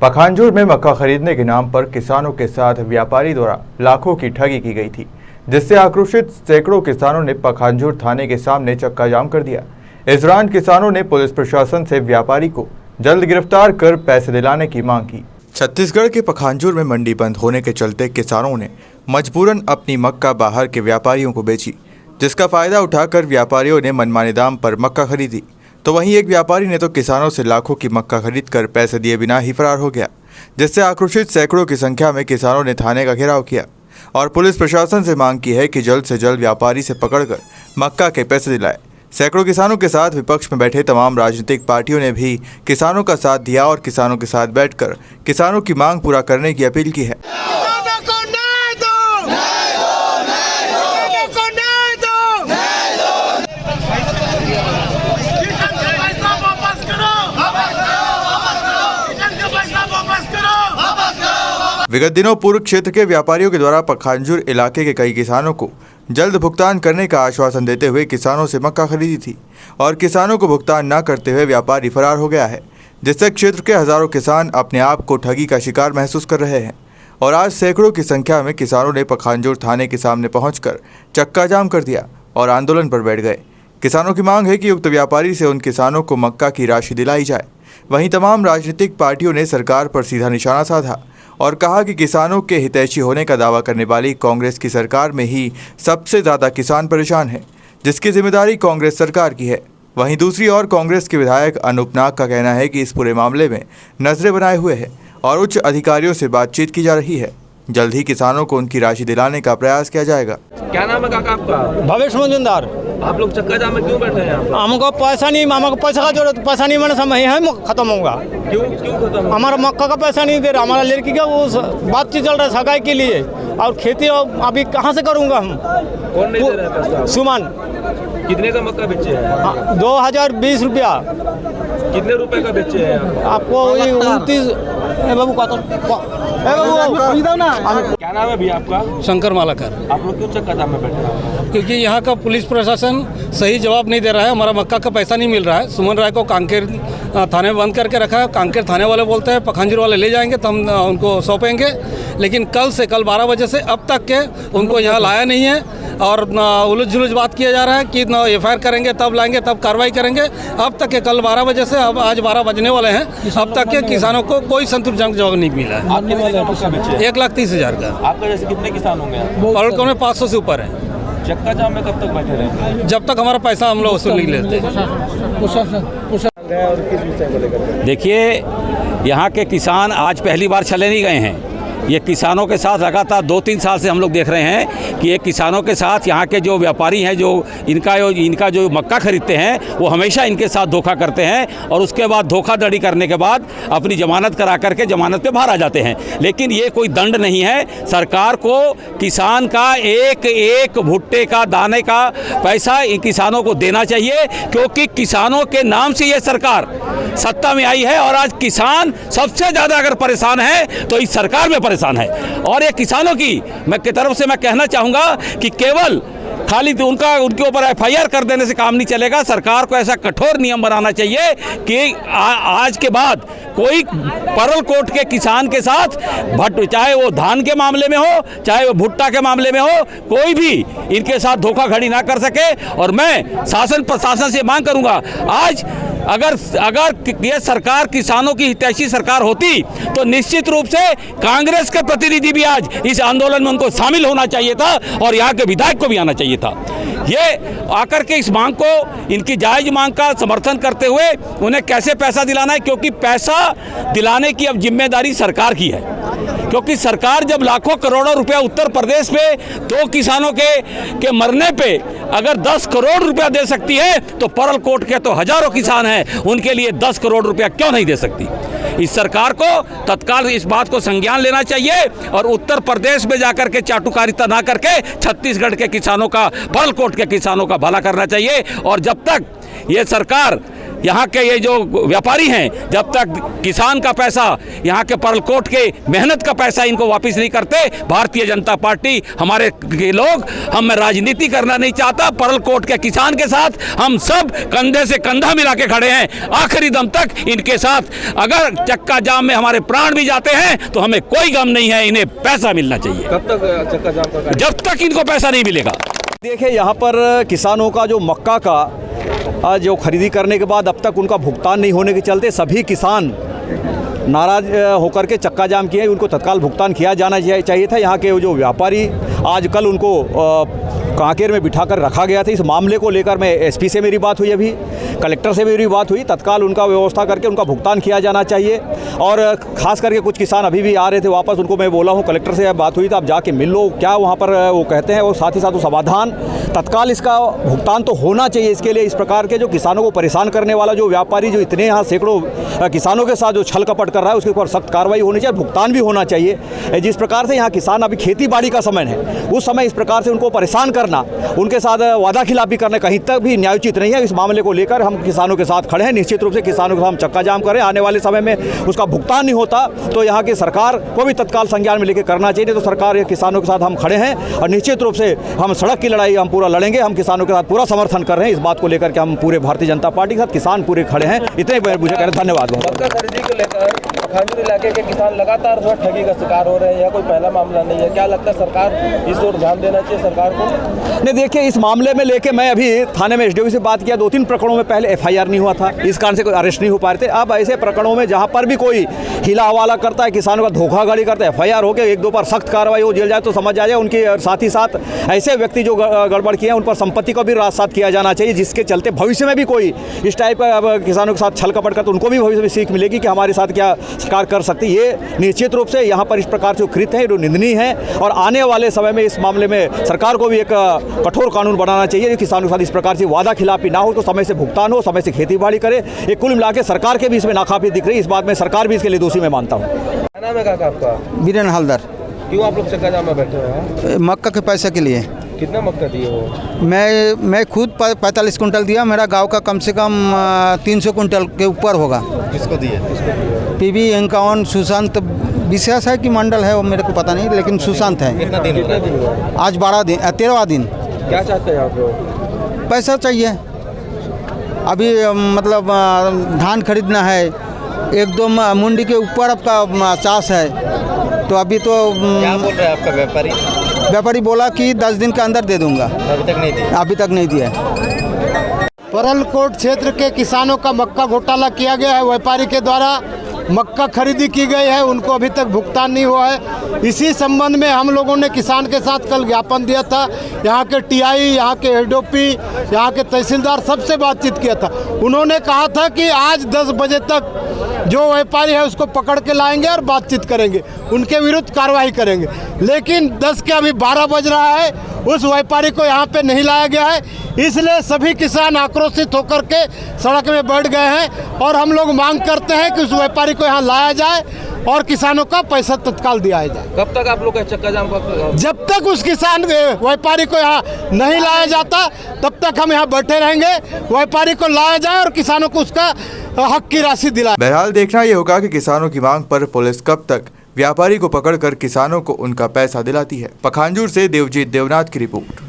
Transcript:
पखानजूर में मक्का खरीदने के नाम पर किसानों के साथ व्यापारी द्वारा लाखों की ठगी की गई थी, जिससे आक्रोशित सैकड़ों किसानों ने पखानजूर थाने के सामने चक्का जाम कर दिया। इस दौरान किसानों ने पुलिस प्रशासन से व्यापारी को जल्द गिरफ्तार कर पैसे दिलाने की मांग की। छत्तीसगढ़ के पखानजूर में मंडी बंद होने के चलते किसानों ने मजबूरन अपनी मक्का बाहर के व्यापारियों को बेची, जिसका फायदा उठाकर व्यापारियों ने मनमाने दाम पर मक्का खरीदी। तो वहीं एक व्यापारी ने तो किसानों से लाखों की मक्का खरीदकर पैसे दिए बिना ही फरार हो गया, जिससे आक्रोशित सैकड़ों की संख्या में किसानों ने थाने का घेराव किया और पुलिस प्रशासन से मांग की है कि जल्द से जल्द व्यापारी से पकड़कर मक्का के पैसे दिलाए। सैकड़ों किसानों के साथ विपक्ष में बैठे तमाम राजनीतिक पार्टियों ने भी किसानों का साथ दिया और किसानों के साथ बैठकर किसानों की मांग पूरा करने की अपील की है। विगत दिनों पूर्व क्षेत्र के व्यापारियों के द्वारा पखानजूर इलाके के कई किसानों को जल्द भुगतान करने का आश्वासन देते हुए किसानों से मक्का खरीदी थी और किसानों को भुगतान न करते हुए व्यापारी फरार हो गया है, जिससे क्षेत्र के हजारों किसान अपने आप को ठगी का शिकार महसूस कर रहे हैं। और आज सैकड़ों की संख्या में किसानों ने पखानजूर थाने के सामने पहुंचकर चक्का जाम कर दिया और आंदोलन पर बैठ गए। किसानों की मांग है कि उक्त व्यापारी से उन किसानों को मक्का की राशि दिलाई जाए। वहीं तमाम राजनीतिक पार्टियों ने सरकार पर सीधा निशाना साधा और कहा कि किसानों के हितैषी होने का दावा करने वाली कांग्रेस की सरकार में ही सबसे ज़्यादा किसान परेशान हैं, जिसकी जिम्मेदारी कांग्रेस सरकार की है। वहीं दूसरी ओर कांग्रेस के विधायक अनूप नाग का कहना है कि इस पूरे मामले में नजरें बनाए हुए हैं और उच्च अधिकारियों से बातचीत की जा रही है। जल्द ही किसानों को उनकी राशि दिलाने का प्रयास किया जाएगा। क्या नाम है काका आपका? भवेश मंजुंदार। आप लोग चक्का जाम में क्यों बैठे हैं यहाँ पर? हमको पैसा नहीं, हमको पैसा का जरूरत, पैसा नहीं मैंने समय है खत्म होगा। क्यों खत्म? हमारा मक्का का पैसा नहीं दे रहा, हमारा लड़की का वो बातचीत चल रहा है सगाई के लिए, और खेती अभी कहाँ से करूँगा हम? कौन नहीं दे रहा है पैसा? सुमन। कितने का मक्का बेचे हैं? 2020 रुपया। कितने रुपए का बेचे हैं आपको? 29। बाबू क्या नाम है भैया आपका? शंकर मालाकर। आप लोग क्यों चक्का जाम में बैठे हैं? क्योंकि यहाँ का पुलिस प्रशासन सही जवाब नहीं दे रहा है। हमारा मक्का का पैसा नहीं मिल रहा है। सुमन राय को कांकेर थाने में बंद करके रखा है। कांकेर थाने वाले बोलते हैं पखानजूर वाले ले जाएंगे तो हम उनको सौंपेंगे, लेकिन कल 12 बजे से अब तक के उनको यहाँ लाया नहीं है और उलझ जुलझ बात किया जा रहा है कि FIR करेंगे तब लाएंगे तब कार्रवाई करेंगे। अब तक के कल 12 बजे से अब आज 12 बजने वाले हैं, अब तक के किसानों को कोई संतुष्टिजनक जवाब नहीं मिला है। 1,30,000 का। आपका जैसे कितने किसान होंगे? और में 500 से ऊपर है। चक्का जाम में कब तक बैठे रहेंगे? जब तक हमारा पैसा हम लोग वसूल नहीं लेते। देखिए, यहाँ के किसान आज पहली बार चले नहीं गए हैं। ये किसानों के साथ लगातार 2-3 साल से हम लोग देख रहे हैं कि ये किसानों के साथ यहाँ के जो व्यापारी हैं, जो इनका जो मक्का खरीदते हैं, वो हमेशा इनके साथ धोखा करते हैं और उसके बाद धोखाधड़ी करने के बाद अपनी जमानत करा करके जमानत पे बाहर आ जाते हैं। लेकिन ये कोई दंड नहीं है। सरकार को किसान का एक भुट्टे का दाने का पैसा इन किसानों को देना चाहिए, क्योंकि किसानों के नाम से ये सरकार सत्ता में आई है और आज किसान सबसे ज़्यादा अगर परेशान है तो इस सरकार में परेशान है। और ये किसानों की तरफ से मैं कहना चाहूँगा कि केवल खाली उनके ऊपर FIR कर देने से काम नहीं चलेगा। सरकार को ऐसा कठोर नियम बनाना चाहिए कि आज के बाद कोई परल कोट के किसान के साथ चाहे वो धान के मामले में हो, चाहे वो भुट्टा के मामले में हो, कोई भी इनके साथ धोखाधड़ी ना कर सके। और मैं शासन प्रशासन से मांग करूंगा, आज अगर ये सरकार किसानों की हितैषी सरकार होती तो निश्चित रूप से कांग्रेस के प्रतिनिधि भी आज इस आंदोलन में उनको शामिल होना चाहिए था और यहाँ के विधायक को भी आना चाहिए था। ये आकर के इस मांग को, इनकी जायज मांग का समर्थन करते हुए उन्हें कैसे पैसा दिलाना है, क्योंकि पैसा दिलाने की अब जिम्मेदारी सरकार की है। क्योंकि सरकार जब लाखों करोड़ों रुपया उत्तर प्रदेश में 2 किसानों के मरने पे अगर 10 करोड़ रुपया दे सकती है तो परल कोट के तो हजारों किसान हैं, उनके लिए 10 करोड़ रुपया क्यों नहीं दे सकती? इस सरकार को तत्काल इस बात को संज्ञान लेना चाहिए और उत्तर प्रदेश में जाकर के चाटुकारिता ना करके छत्तीसगढ़ के किसानों का, परल कोट के किसानों का भला करना चाहिए। और जब तक ये सरकार यहाँ के ये जो व्यापारी हैं, जब तक किसान का पैसा, यहाँ के परलकोट के मेहनत का पैसा इनको वापस नहीं करते, भारतीय जनता पार्टी, हमारे के लोग, हम राजनीति करना नहीं चाहता। परलकोट के किसान के साथ हम सब कंधे से कंधा मिला के खड़े हैं आखिरी दम तक इनके साथ। अगर चक्का जाम में हमारे प्राण भी जाते हैं तो हमें कोई गम नहीं है, इन्हें पैसा मिलना चाहिए। कब तक चक्का जाम का? जब तक इनको पैसा नहीं मिलेगा। देखिए, यहाँ पर किसानों का जो मक्का का जो खरीदी करने के बाद अब तक उनका भुगतान नहीं होने के चलते सभी किसान नाराज होकर के चक्का जाम किए। उनको तत्काल भुगतान किया जाना चाहिए था। यहाँ के जो व्यापारी आजकल उनको कांकेर में बिठाकर रखा गया था। इस मामले को लेकर मैं एसपी से मेरी बात हुई, अभी कलेक्टर से मेरी बात हुई, तत्काल उनका व्यवस्था करके उनका भुगतान किया जाना चाहिए। और ख़ास करके कुछ किसान अभी भी आ रहे थे वापस, उनको मैं बोला हूँ, कलेक्टर से बात हुई तो आप जाके मिल लो क्या वहाँ पर वो कहते हैं, और साथ ही साथ वो समाधान तत्काल इसका भुगतान तो होना चाहिए। इसके लिए इस प्रकार के जो किसानों को परेशान करने वाला जो व्यापारी जो इतने यहाँ सैकड़ों किसानों के साथ जो छल कपट कर रहा है उसके ऊपर सख्त कार्रवाई होनी चाहिए, भुगतान भी होना चाहिए। जिस प्रकार से यहाँ किसान अभी खेती बाड़ी का समय है, उस समय इस प्रकार से उनको परेशान करना, उनके साथ वादा खिलाफी करना कहीं तक भी न्यायोचित नहीं है। इस मामले को लेकर हम किसानों के साथ खड़े हैं। निश्चित रूप से किसानों के साथ हम चक्का जाम करें। आने वाले समय में उसका भुगतान नहीं होता तो यहाँ की सरकार को भी तत्काल संज्ञान में लेकर करना चाहिए। तो सरकार किसानों के साथ हम खड़े हैं और निश्चित रूप से हम सड़क की लड़ाई हम पूरा लड़ेंगे। हम किसानों के साथ पूरा समर्थन कर रहे हैं। इस बात को लेकर के हम पूरे भारतीय जनता पार्टी के साथ किसान पूरे खड़े हैं। इतने मुझे कह रहे धन्यवाद। मक्का खरीदी को लेकर पखांजूर इलाके के किसान लगातार जो ठगी का शिकार हो रहे हैं, यह कोई पहला मामला नहीं है। क्या लगता है सरकार इस ओर ध्यान देना चाहिए सरकार को? नहीं, देखिए, इस मामले में लेके मैं अभी थाने में एसडीओ से बात किया। 2-3 प्रकरणों में पहले एफआईआर नहीं हुआ था, इस कारण से कोई अरेस्ट नहीं हो पा रहे थे। अब ऐसे प्रकरणों में जहां पर भी कोई हिला हवाला करता है, किसानों का धोखाधड़ी करता है, एफआईआर हो के 1-2 पर सख्त कार्रवाई हो, जेल जाए तो समझ आ जाए उनकी। साथ ही साथ ऐसे व्यक्ति जो गड़बड़ किए हैं उन पर संपत्ति को भी राजसात किया जाना चाहिए, जिसके चलते भविष्य में भी कोई इस टाइप का किसानों के साथ छल कपट कर तो उनको भी भविष्य में सीख मिलेगी कि हमारे साथ क्या सरकार कर सकती है। ये निश्चित रूप से यहाँ पर इस प्रकार से कृत्य है जो निंदनीय है। और आने वाले समय में इस मामले में सरकार को भी एक कठोर कानून बनाना चाहिए जो किसानों के साथ इस प्रकार से वादा खिलाफी ना हो, तो समय से भुगतान हो, समय से खेती बाड़ी करे। ये कुल मिला के सरकार के भी इसमें नाकाफी दिख रही है। इस बात में सरकार भी इसके लिए दोषी मैं मानता हूँ। क्या नाम है काका आपका? बीरेन हलदर। क्यों आप लोग चक्का जाम में बैठे हुए हैं? मक्का के पैसे के लिए। कितना मक्का दिए हो? मैं खुद 45 कुंटल दिया। मेरा गांव का कम से कम 300 कुंटल के ऊपर होगा। किसको दिए? पीवी इंकावन सुशांत विशेष है कि मंडल है वो मेरे को पता नहीं, लेकिन सुशांत है। कितना दिन हुआ? आज 12 दिन 13वां दिन। क्या चाहते हैं आप लोग? पैसा चाहिए। अभी मतलब धान खरीदना है, 1-2 मुंडी के ऊपर आपका चास है, तो अभी तो क्या बोल रहे हैं आपका व्यापारी? व्यापारी बोला कि 10 दिन के अंदर दे दूंगा। अभी तक नहीं दिया? अभी तक नहीं दिया। परलकोट क्षेत्र के किसानों का मक्का घोटाला किया गया है। व्यापारी के द्वारा मक्का खरीदी की गई है, उनको अभी तक भुगतान नहीं हुआ है। इसी संबंध में हम लोगों ने किसान के साथ कल ज्ञापन दिया था। यहाँ के टीआई, यहाँ के एडोपी, यहाँ के तहसीलदार सबसे बातचीत किया था। उन्होंने कहा था कि आज 10 बजे तक जो व्यापारी है उसको पकड़ के लाएंगे और बातचीत करेंगे, उनके विरुद्ध कार्रवाई करेंगे। लेकिन 10 के अभी 12 बज रहा है, उस व्यापारी को यहाँ पे नहीं लाया गया है। इसलिए सभी किसान आक्रोशित होकर के सड़क में बैठ गए हैं और हम लोग मांग करते हैं कि उस व्यापारी को यहाँ लाया जाए और किसानों का पैसा तत्काल दिया जाए। कब तक आप लोग का चक्का जाम का? जब तक उस किसान व्यापारी को यहाँ नहीं लाया जाता तब तक हम यहाँ बैठे रहेंगे। व्यापारी को लाया जाए और किसानों को उसका हक की राशि दिलाए। बहरहाल देखना ये होगा कि किसानों की मांग पर पुलिस कब तक व्यापारी को पकड़कर किसानों को उनका पैसा दिलाती है। पखांजूर से देवजीत देवनाथ की रिपोर्ट।